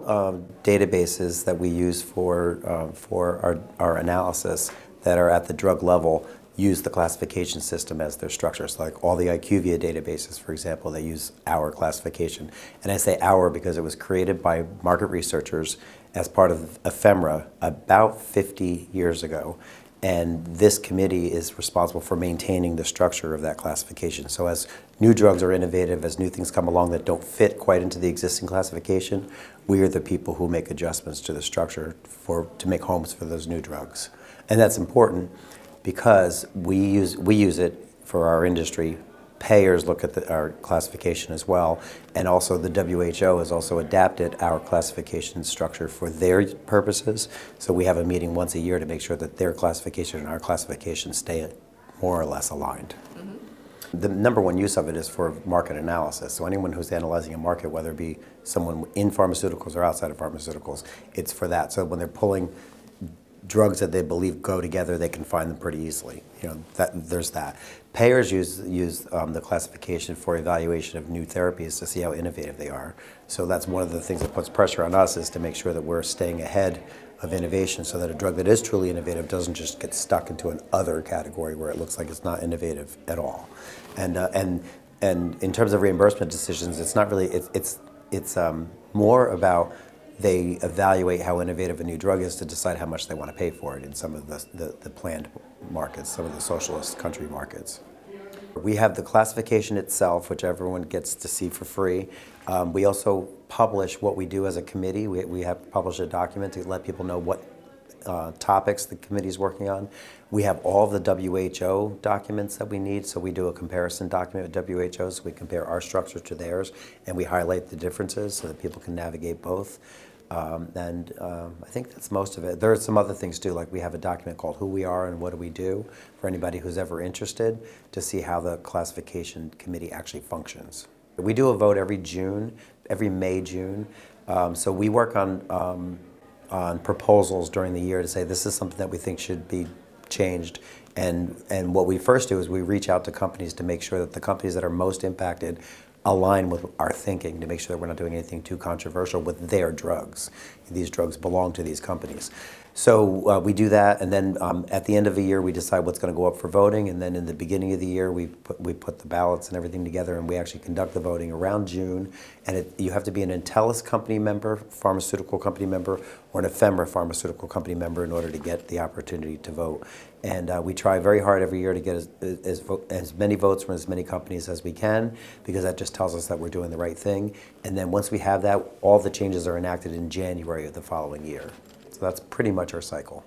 databases that we use for our analysis that are at the drug level use the classification system as their structure. So like all the IQVIA databases, for example, they use our classification. And I say our because it was created by market researchers as part of EphMRA about 50 years ago. And this committee is responsible for maintaining the structure of that classification. So as new drugs are innovative, as new things come along that don't fit quite into the existing classification, we are the people who make adjustments to the structure to make homes for those new drugs. And that's important because we use it for our industry. Payers look at our classification as well, and also the WHO has also adapted our classification structure for their purposes. So we have a meeting once a year to make sure that their classification and our classification stay more or less aligned. Mm-hmm. The number one use of it is for market analysis. So anyone who's analyzing a market, whether it be someone in pharmaceuticals or outside of pharmaceuticals, it's for that. So when they're pulling drugs that they believe go together, they can find them pretty easily. There's that. Payers use the classification for evaluation of new therapies to see how innovative they are. So that's one of the things that puts pressure on us, is to make sure that we're staying ahead of innovation so that a drug that is truly innovative doesn't just get stuck into an other category where it looks like it's not innovative at all. And in terms of reimbursement decisions, it's not really, it's more about they evaluate how innovative a new drug is to decide how much they want to pay for it in some of the planned markets, some of the socialist country markets. We have the classification itself, which everyone gets to see for free. We also publish what we do as a committee. We have published a document to let people know what topics the committee is working on. We have all the WHO documents that we need, so we do a comparison document with WHO, so we compare our structure to theirs, and we highlight the differences so that people can navigate both. I think that's most of it. There are some other things too, like we have a document called Who We Are and What Do We Do, for anybody who's ever interested to see how the classification committee actually functions. We do a vote every May, June. So we work on proposals during the year to say this is something that we think should be changed. And what we first do is we reach out to companies to make sure that the companies that are most impacted align with our thinking, to make sure that we're not doing anything too controversial with their drugs. These drugs belong to these companies. So we do that, and then at the end of the year we decide what's going to go up for voting, and then in the beginning of the year we put the ballots and everything together, and we actually conduct the voting around June. And you have to be an Intellus company member, pharmaceutical company member, or an EphMRA pharmaceutical company member in order to get the opportunity to vote. And we try very hard every year to get as many votes from as many companies as we can, because that just tells us that we're doing the right thing. And then once we have that, all the changes are enacted in January of the following year. So that's pretty much our cycle.